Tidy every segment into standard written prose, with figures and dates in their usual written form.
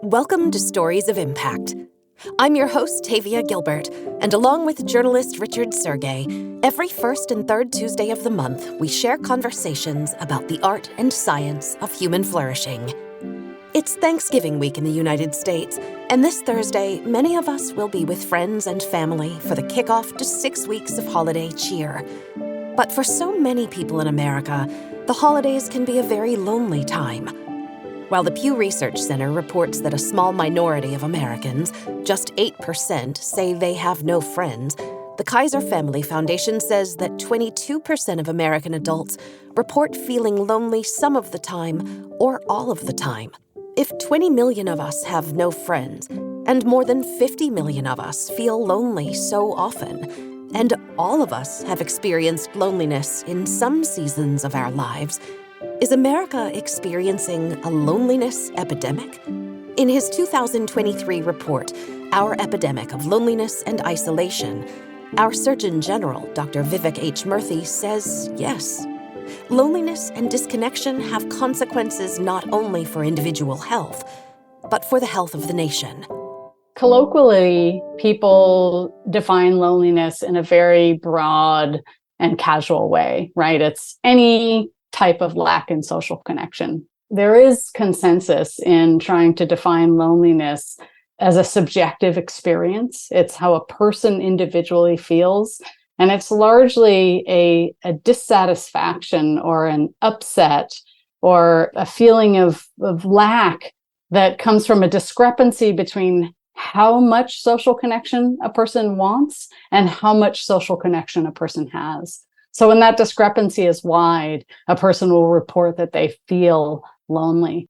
Welcome to Stories of Impact. I'm your host, Tavia Gilbert, and along with journalist Richard Sergey, every first and third Tuesday of the month, we share conversations about the art and science of human flourishing. It's Thanksgiving week in the United States, and this Thursday, many of us will be with friends and family for the kickoff to 6 weeks of holiday cheer. But for so many people in America, the holidays can be a very lonely time. While the Pew Research Center reports that a small minority of Americans, just 8%, say they have no friends, the Kaiser Family Foundation says that 22% of American adults report feeling lonely some of the time or all of the time. If 20 million of us have no friends, and more than 50 million of us feel lonely so often, and all of us have experienced loneliness in some seasons of our lives, is America experiencing a loneliness epidemic? In his 2023 report, Our Epidemic of Loneliness and Isolation, our Surgeon General, Dr. Vivek H. Murthy, says yes. Loneliness and disconnection have consequences not only for individual health, but for the health of the nation. Colloquially, people define loneliness in a very broad and casual way, right? It's any type of lack in social connection. There is consensus in trying to define loneliness as a subjective experience. It's how a person individually feels. And it's largely a dissatisfaction or an upset or a feeling of lack that comes from a discrepancy between how much social connection a person wants and how much social connection a person has. So when that discrepancy is wide, a person will report that they feel lonely.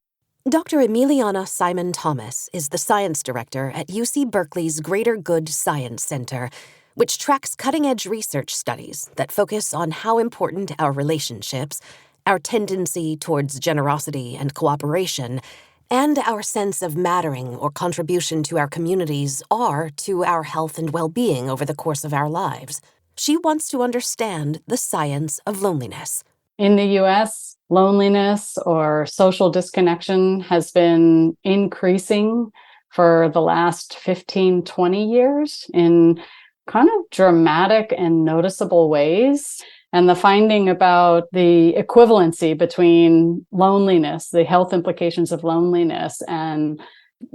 Dr. Emiliana Simon-Thomas is the science director at UC Berkeley's Greater Good Science Center, which tracks cutting-edge research studies that focus on how important our relationships, our tendency towards generosity and cooperation, and our sense of mattering or contribution to our communities are to our health and well-being over the course of our lives. She wants to understand the science of loneliness. In the US, loneliness or social disconnection has been increasing for the last 15, 20 years in kind of dramatic and noticeable ways. And the finding about the equivalency between loneliness, the health implications of loneliness, and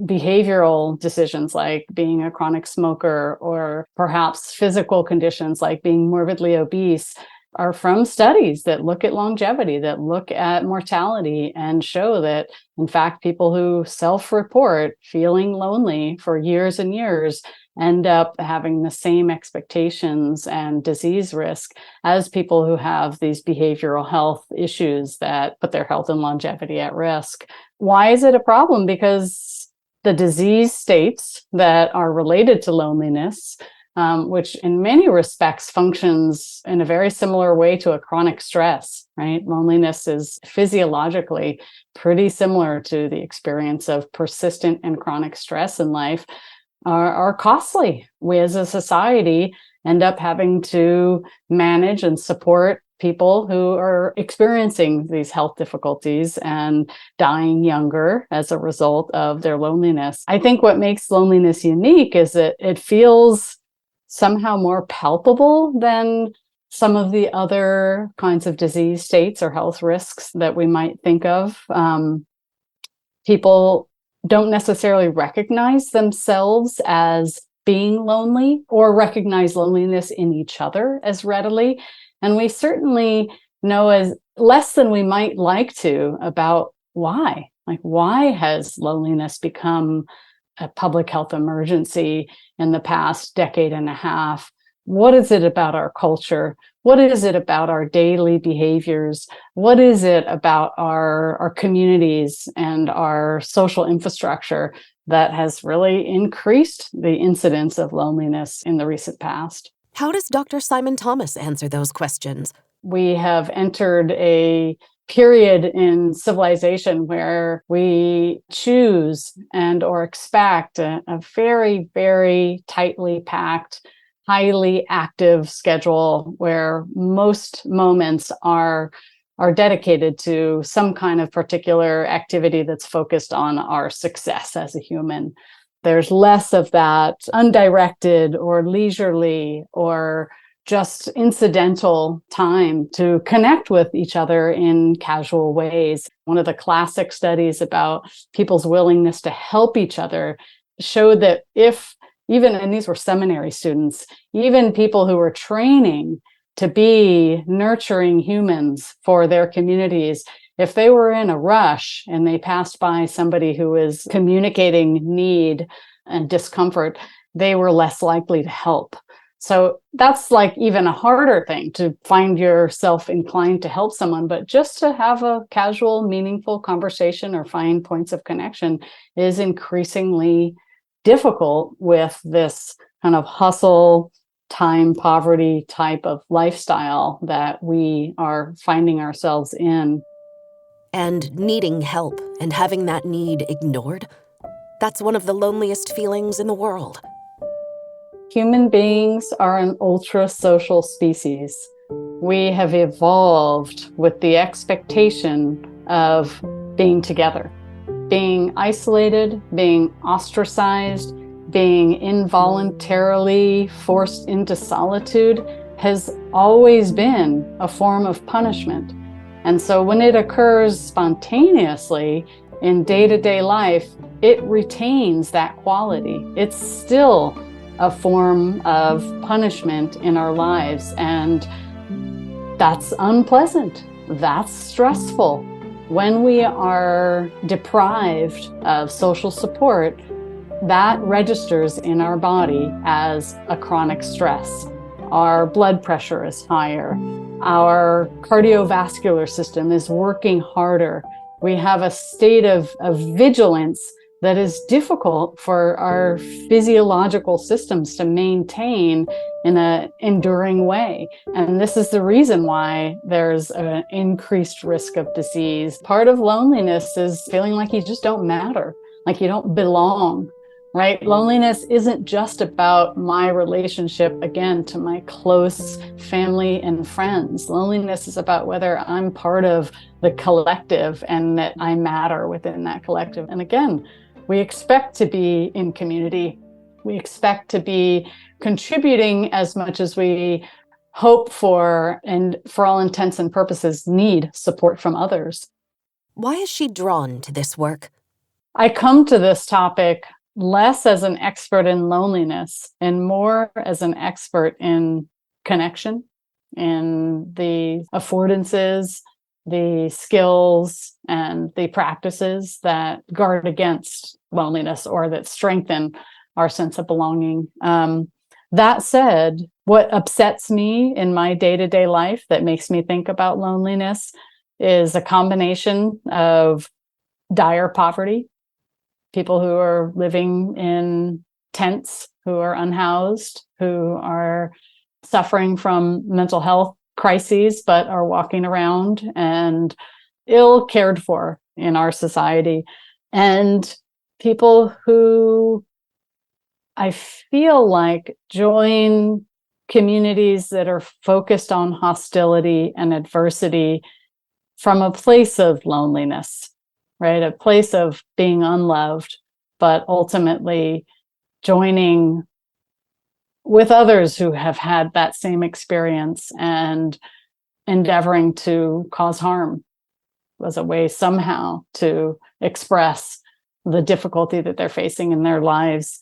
behavioral decisions like being a chronic smoker or perhaps physical conditions like being morbidly obese are from studies that look at longevity, that look at mortality, and show that, in fact, people who self-report feeling lonely for years and years end up having the same expectations and disease risk as people who have these behavioral health issues that put their health and longevity at risk. Why is it a problem? Because the disease states that are related to loneliness, which in many respects functions in a very similar way to a chronic stress, right? Loneliness is physiologically pretty similar to the experience of persistent and chronic stress in life, are costly. We as a society end up having to manage and support people who are experiencing these health difficulties and dying younger as a result of their loneliness. I think what makes loneliness unique is that it feels somehow more palpable than some of the other kinds of disease states or health risks that we might think of. People don't necessarily recognize themselves as being lonely or recognize loneliness in each other as readily. And we certainly know as less than we might like to about why. Like, why has loneliness become a public health emergency in the past decade and a half? What is it about our culture? What is it about our daily behaviors? What is it about our communities and our social infrastructure that has really increased the incidence of loneliness in the recent past? How does Dr. Simon-Thomas answer those questions? We have entered a period in civilization where we choose and or expect a very, very tightly packed, highly active schedule where most moments are are dedicated to some kind of particular activity that's focused on our success as a human. There's less of that undirected or leisurely or just incidental time to connect with each other in casual ways. One of the classic studies about people's willingness to help each other showed that and these were seminary students, even people who were training to be nurturing humans for their communities, if they were in a rush and they passed by somebody who was communicating need and discomfort, they were less likely to help. So that's like even a harder thing, to find yourself inclined to help someone, but just to have a casual, meaningful conversation or find points of connection is increasingly difficult with this kind of hustle, time, poverty type of lifestyle that we are finding ourselves in. And needing help and having that need ignored, that's one of the loneliest feelings in the world. Human beings are an ultra-social species. We have evolved with the expectation of being together. Being isolated, being ostracized, being involuntarily forced into solitude has always been a form of punishment. And so when it occurs spontaneously in day-to-day life, it retains that quality. It's still a form of punishment in our lives, and that's unpleasant. That's stressful. When we are deprived of social support, that registers in our body as a chronic stress. Our blood pressure is higher. Our cardiovascular system is working harder. We have a state of vigilance that is difficult for our physiological systems to maintain in an enduring way. And this is the reason why there's an increased risk of disease. Part of loneliness is feeling like you just don't matter, like you don't belong, right? Loneliness isn't just about my relationship, again, to my close family and friends. Loneliness is about whether I'm part of the collective and that I matter within that collective. And again, we expect to be in community. We expect to be contributing as much as we hope for, and for all intents and purposes, need support from others. Why is she drawn to this work? I come to this topic less as an expert in loneliness and more as an expert in connection, in the affordances, the skills, and the practices that guard against loneliness or that strengthen our sense of belonging. That said, what upsets me in my day-to-day life that makes me think about loneliness is a combination of dire poverty, people who are living in tents, who are unhoused, who are suffering from mental health crises, but are walking around and ill cared for in our society. And people who I feel like join communities that are focused on hostility and adversity from a place of loneliness, right? A place of being unloved, but ultimately joining with others who have had that same experience and endeavoring to cause harm as a way somehow to express the difficulty that they're facing in their lives.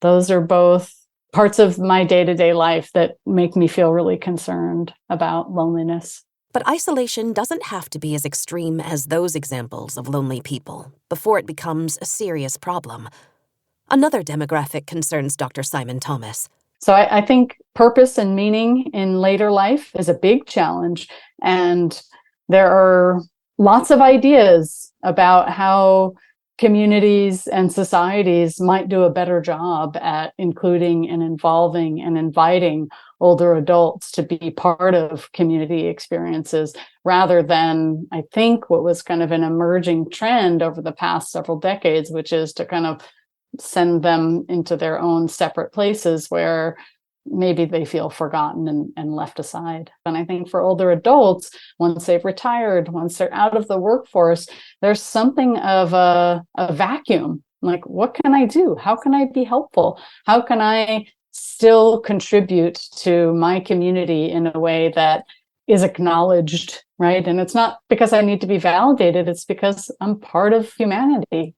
Those are both parts of my day-to-day life that make me feel really concerned about loneliness. But isolation doesn't have to be as extreme as those examples of lonely people before it becomes a serious problem. Another demographic concerns Dr. Simon Thomas. So I think purpose and meaning in later life is a big challenge. And there are lots of ideas about how communities and societies might do a better job at including and involving and inviting older adults to be part of community experiences, rather than, I think, what was kind of an emerging trend over the past several decades, which is to kind of send them into their own separate places where maybe they feel forgotten and left aside. And I think for older adults, once they've retired, once they're out of the workforce, there's something of a vacuum. Like, what can I do? How can I be helpful? How can I still contribute to my community in a way that is acknowledged, right? And it's not because I need to be validated, it's because I'm part of humanity.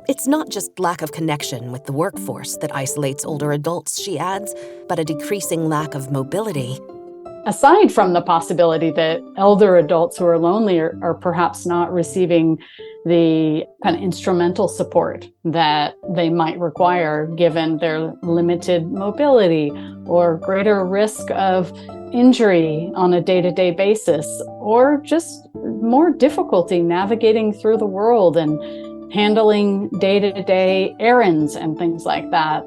It's not just lack of connection with the workforce that isolates older adults, she adds, but a decreasing lack of mobility. Aside from the possibility that elder adults who are lonely are perhaps not receiving the kind of instrumental support that they might require given their limited mobility or greater risk of injury on a day-to-day basis, or just more difficulty navigating through the world and handling day-to-day errands and things like that.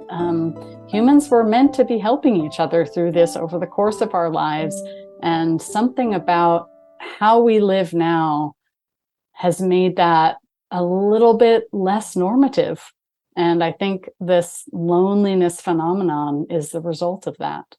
Humans were meant to be helping each other through this over the course of our lives, and something about how we live now has made that a little bit less normative. And I think this loneliness phenomenon is the result of that.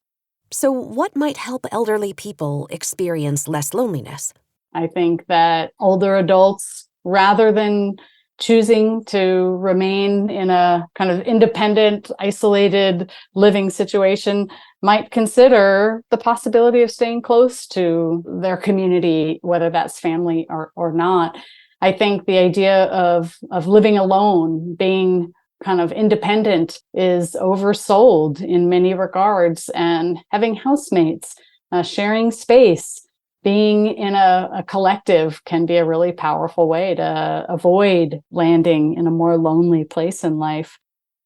So, what might help elderly people experience less loneliness? I think that older adults, rather than choosing to remain in a kind of independent, isolated living situation, might consider the possibility of staying close to their community, whether that's family or not. I think the idea of living alone, being kind of independent, is oversold in many regards, and having housemates, sharing space, being in a collective can be a really powerful way to avoid landing in a more lonely place in life.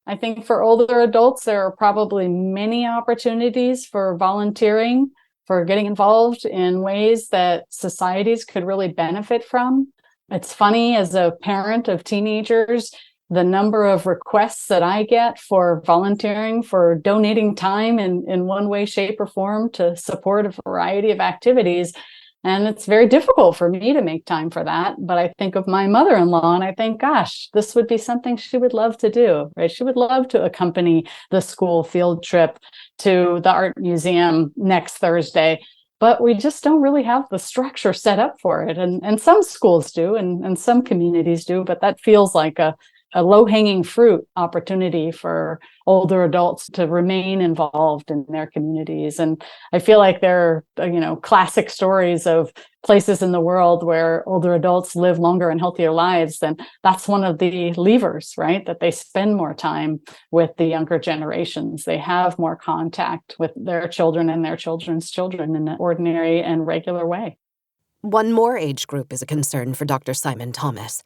I think for older adults, there are probably many opportunities for volunteering, for getting involved in ways that societies could really benefit from. It's funny, as a parent of teenagers, the number of requests that I get for volunteering, for donating time in one way, shape, or form to support a variety of activities. And it's very difficult for me to make time for that. But I think of my mother-in-law and I think, gosh, this would be something she would love to do, right? She would love to accompany the school field trip to the art museum next Thursday. But we just don't really have the structure set up for it. And some schools do, and some communities do, but that feels like a low-hanging fruit opportunity for older adults to remain involved in their communities. And I feel like there are, classic stories of places in the world where older adults live longer and healthier lives. Then that's one of the levers, right? That they spend more time with the younger generations. They have more contact with their children and their children's children in an ordinary and regular way. One more age group is a concern for Dr. Simon Thomas.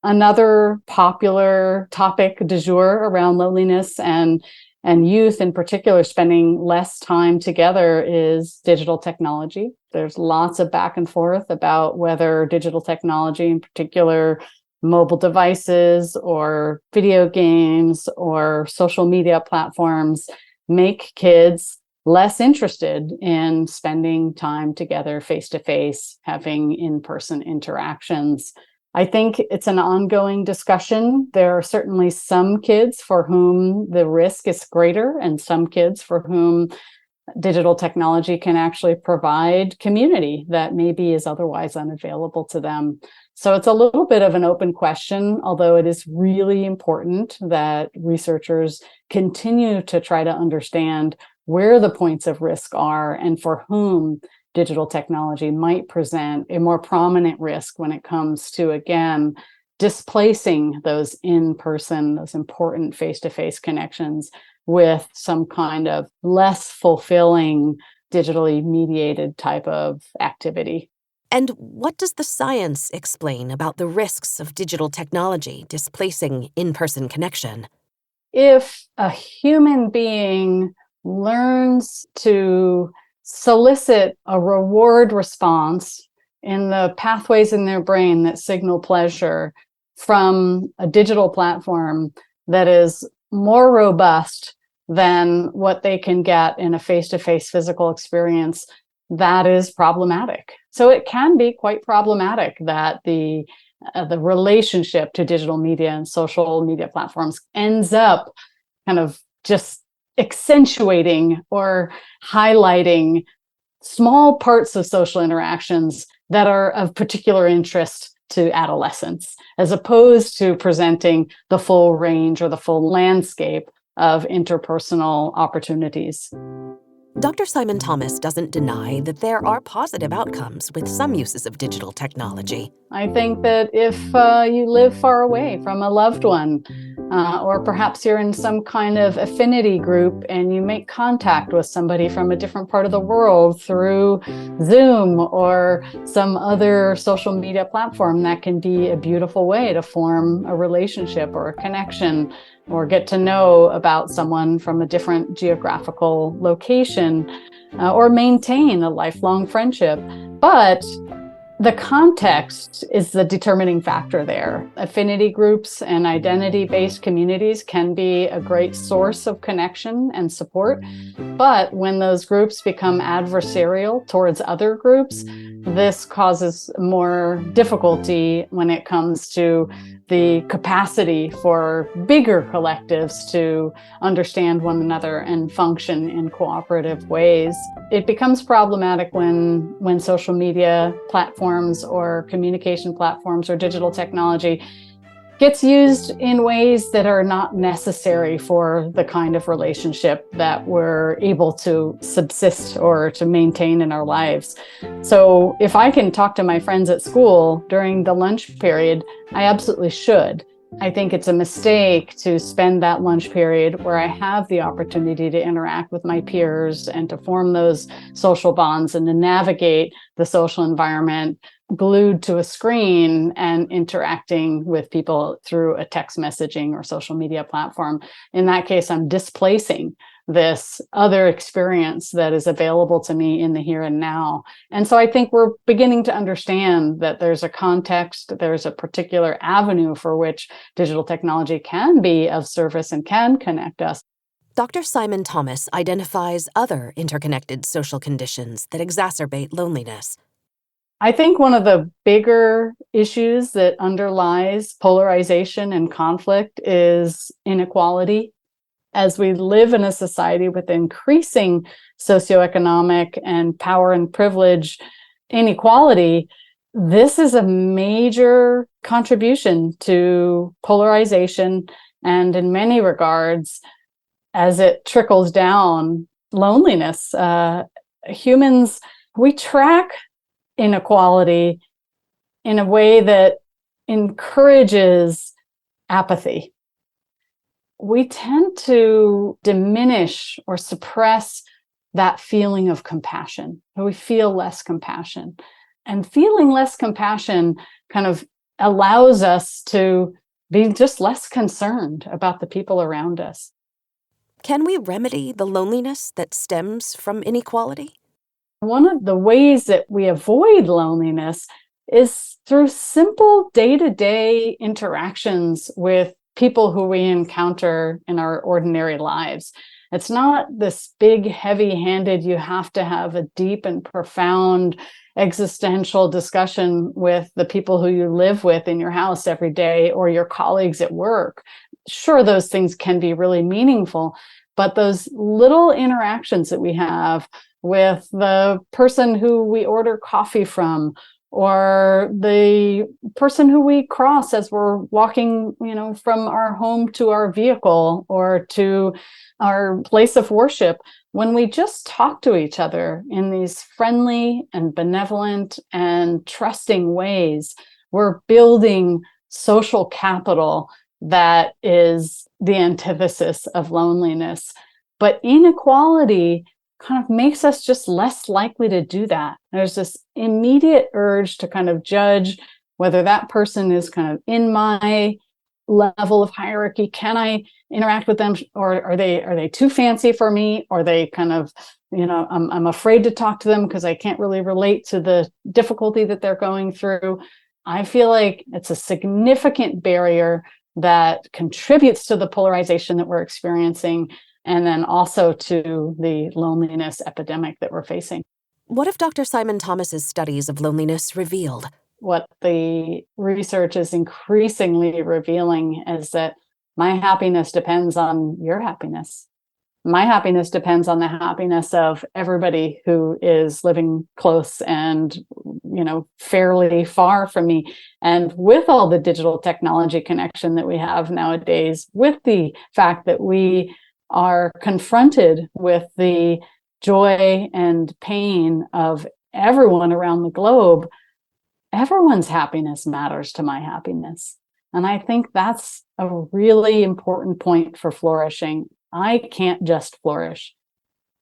Another popular topic du jour around loneliness and youth in particular spending less time together is digital technology. There's lots of back and forth about whether digital technology, in particular mobile devices or video games or social media platforms, make kids less interested in spending time together face-to-face, having in-person interactions. I think it's an ongoing discussion. There are certainly some kids for whom the risk is greater, and some kids for whom digital technology can actually provide community that maybe is otherwise unavailable to them. So it's a little bit of an open question, although it is really important that researchers continue to try to understand where the points of risk are and for whom digital technology might present a more prominent risk when it comes to, again, displacing those in-person, those important face-to-face connections with some kind of less fulfilling, digitally mediated type of activity. And what does the science explain about the risks of digital technology displacing in-person connection? If a human being learns to solicit a reward response in the pathways in their brain that signal pleasure from a digital platform that is more robust than what they can get in a face-to-face physical experience, that is problematic. So it can be quite problematic that the relationship to digital media and social media platforms ends up kind of just accentuating or highlighting small parts of social interactions that are of particular interest to adolescents, as opposed to presenting the full range or the full landscape of interpersonal opportunities. Dr. Simon Thomas doesn't deny that there are positive outcomes with some uses of digital technology. I think that if you live far away from a loved one, or perhaps you're in some kind of affinity group and you make contact with somebody from a different part of the world through Zoom or some other social media platform, that can be a beautiful way to form a relationship or a connection, or get to know about someone from a different geographical location, or maintain a lifelong friendship. But the context is the determining factor there. Affinity groups and identity-based communities can be a great source of connection and support. But when those groups become adversarial towards other groups, this causes more difficulty when it comes to the capacity for bigger collectives to understand one another and function in cooperative ways. It becomes problematic when social media platforms or communication platforms or digital technology gets used in ways that are not necessary for the kind of relationship that we're able to subsist or to maintain in our lives. So if I can talk to my friends at school during the lunch period, I absolutely should. I think it's a mistake to spend that lunch period where I have the opportunity to interact with my peers and to form those social bonds and to navigate the social environment glued to a screen and interacting with people through a text messaging or social media platform. In that case, I'm displacing this other experience that is available to me in the here and now. And so I think we're beginning to understand that there's a context, there's a particular avenue for which digital technology can be of service and can connect us. Dr. Simon Thomas identifies other interconnected social conditions that exacerbate loneliness. I think one of the bigger issues that underlies polarization and conflict is inequality. As we live in a society with increasing socioeconomic and power and privilege inequality, this is a major contribution to polarization, and in many regards, as it trickles down, loneliness. Humans, we track inequality in a way that encourages apathy. We tend to diminish or suppress that feeling of compassion. We feel less compassion. And feeling less compassion kind of allows us to be just less concerned about the people around us. Can we remedy the loneliness that stems from inequality? One of the ways that we avoid loneliness is through simple day-to-day interactions with people who we encounter in our ordinary lives. It's not this big, heavy-handed, you have to have a deep and profound existential discussion with the people who you live with in your house every day or your colleagues at work. Sure, those things can be really meaningful, but those little interactions that we have with the person who we order coffee from, or the person who we cross as we're walking, from our home to our vehicle or to our place of worship, when we just talk to each other in these friendly and benevolent and trusting ways, we're building social capital that is the antithesis of loneliness. But inequality kind of makes us just less likely to do that. There's this immediate urge to kind of judge whether that person is kind of in my level of hierarchy. Can I interact with them, or are they too fancy for me? Or they kind of, I'm afraid to talk to them because I can't really relate to the difficulty that they're going through. I feel like it's a significant barrier that contributes to the polarization that we're experiencing, and then also to the loneliness epidemic that we're facing. What if Dr. Simon Thomas's studies of loneliness revealed? What the research is increasingly revealing is that my happiness depends on your happiness. My happiness depends on the happiness of everybody who is living close and, fairly far from me. And with all the digital technology connection that we have nowadays, with the fact that we are confronted with the joy and pain of everyone around the globe, everyone's happiness matters to my happiness. And I think that's a really important point for flourishing. I can't just flourish.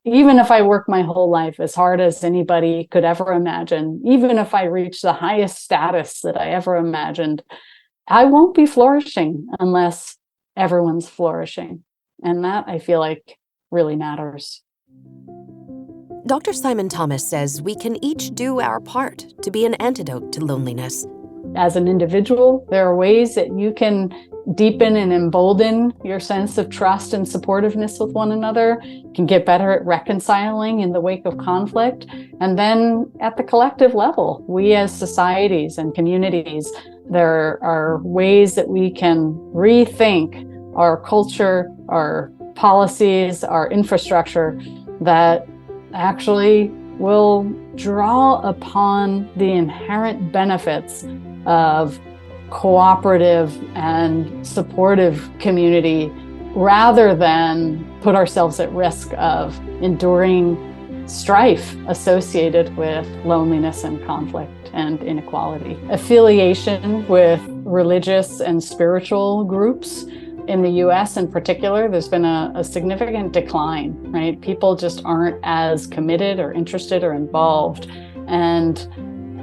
Even if I work my whole life as hard as anybody could ever imagine, even if I reach the highest status that I ever imagined, I won't be flourishing unless everyone's flourishing. And that, I feel like, really matters. Dr. Simon Thomas says we can each do our part to be an antidote to loneliness. As an individual, there are ways that you can deepen and embolden your sense of trust and supportiveness with one another. You can get better at reconciling in the wake of conflict. And then at the collective level, we as societies and communities, there are ways that we can rethink our culture, our policies, our infrastructure that actually will draw upon the inherent benefits of cooperative and supportive community rather than put ourselves at risk of enduring strife associated with loneliness and conflict and inequality. Affiliation with religious and spiritual groups in the US in particular, there's been a significant decline, right? People just aren't as committed or interested or involved. And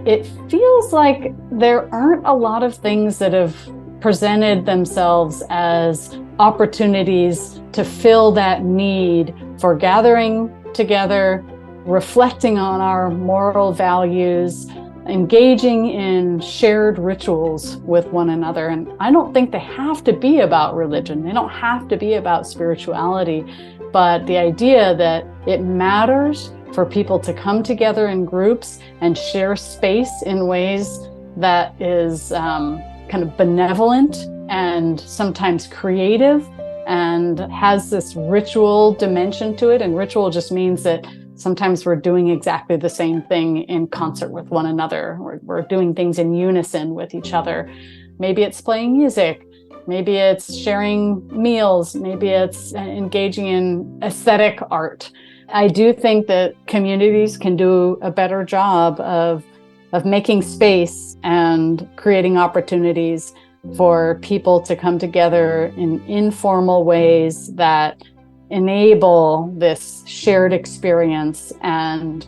it feels like there aren't a lot of things that have presented themselves as opportunities to fill that need for gathering together, reflecting on our moral values, engaging in shared rituals with one another. And I don't think they have to be about religion. They don't have to be about spirituality. But the idea that it matters for people to come together in groups and share space in ways that is kind of benevolent and sometimes creative and has this ritual dimension to it. And ritual just means that sometimes we're doing exactly the same thing in concert with one another. We're doing things in unison with each other. Maybe it's playing music. Maybe it's sharing meals. Maybe it's engaging in aesthetic art. I do think that communities can do a better job of making space and creating opportunities for people to come together in informal ways that enable this shared experience and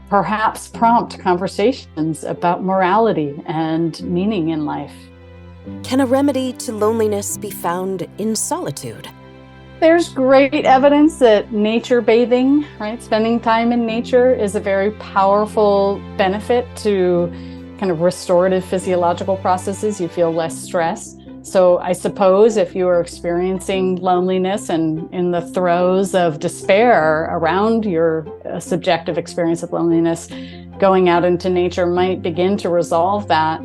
perhaps prompt conversations about morality and meaning in life. Can a remedy to loneliness be found in solitude? There's great evidence that nature bathing, right, spending time in nature is a very powerful benefit to kind of restorative physiological processes. You feel less stress. So I suppose if you are experiencing loneliness and in the throes of despair around your subjective experience of loneliness, going out into nature might begin to resolve that.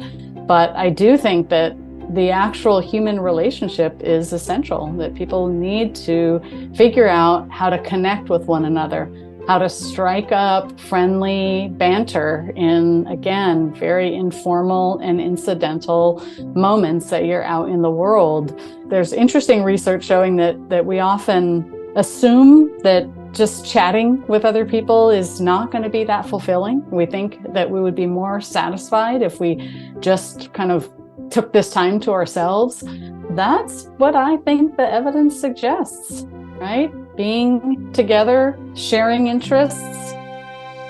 But I do think that the actual human relationship is essential, that people need to figure out how to connect with one another, how to strike up friendly banter in, again, very informal and incidental moments that you're out in the world. There's interesting research showing that we often assume that just chatting with other people is not going to be that fulfilling. We think that we would be more satisfied if we just kind of took this time to ourselves. That's what I think the evidence suggests, right? Being together, sharing interests,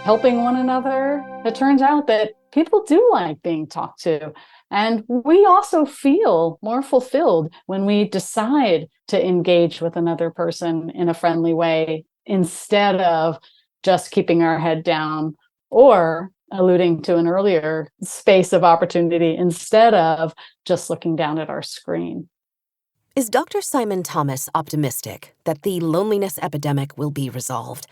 helping one another. It turns out that people do like being talked to. And we also feel more fulfilled when we decide to engage with another person in a friendly way instead of just keeping our head down or alluding to an earlier space of opportunity instead of just looking down at our screen. Is Dr. Simon Thomas optimistic that the loneliness epidemic will be resolved?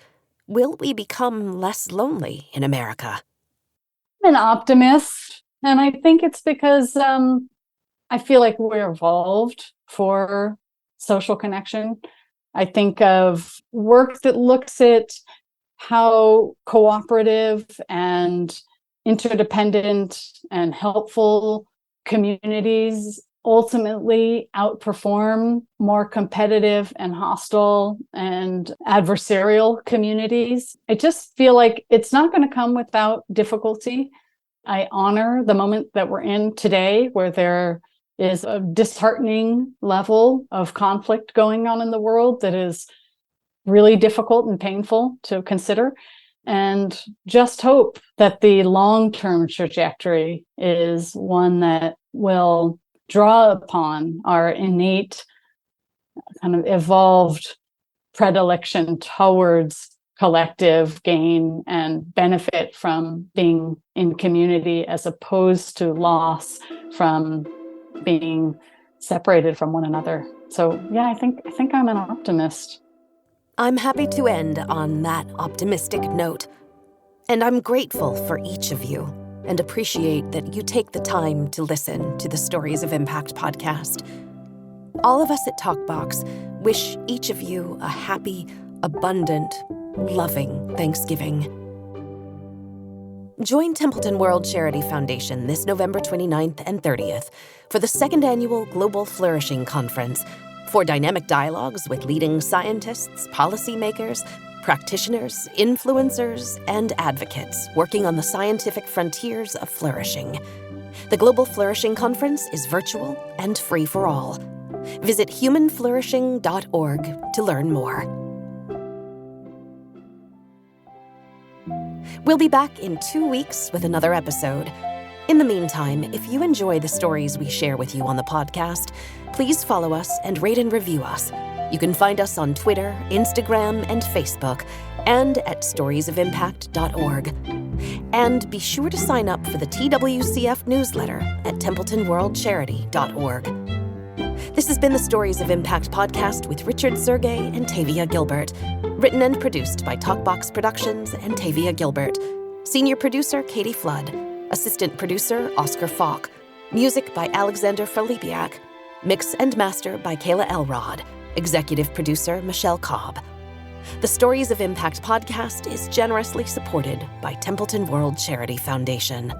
Will we become less lonely in America? I'm an optimist, and I think it's because I feel like we're evolved for social connection. I think of work that looks at how cooperative and interdependent and helpful communities ultimately outperform more competitive and hostile and adversarial communities. I just feel like it's not going to come without difficulty. I honor the moment that we're in today, where there is a disheartening level of conflict going on in the world that is really difficult and painful to consider, and just hope that the long-term trajectory is one that will draw upon our innate kind of evolved predilection towards collective gain and benefit from being in community, as opposed to loss from being separated from one another. So yeah, I think I'm an optimist. I'm happy to end on that optimistic note. And I'm grateful for each of you and appreciate that you take the time to listen to the Stories of Impact podcast. All of us at TalkBox wish each of you a happy, abundant, loving Thanksgiving. Join Templeton World Charity Foundation this November 29th and 30th for the second annual Global Flourishing Conference, for dynamic dialogues with leading scientists, policymakers, practitioners, influencers, and advocates working on the scientific frontiers of flourishing. The Global Flourishing Conference is virtual and free for all. Visit humanflourishing.org to learn more. We'll be back in 2 weeks with another episode. In the meantime, if you enjoy the stories we share with you on the podcast, please follow us and rate and review us. You can find us on Twitter, Instagram, and Facebook, and at storiesofimpact.org. And be sure to sign up for the TWCF newsletter at templetonworldcharity.org. This has been the Stories of Impact podcast with Richard Sergey and Tavia Gilbert. Written and produced by TalkBox Productions and Tavia Gilbert. Senior producer, Katie Flood. Assistant producer, Oscar Falk. Music by Alexander Felipiak. Mix and master by Kayla Elrod. Executive producer, Michelle Cobb. The Stories of Impact podcast is generously supported by Templeton World Charity Foundation.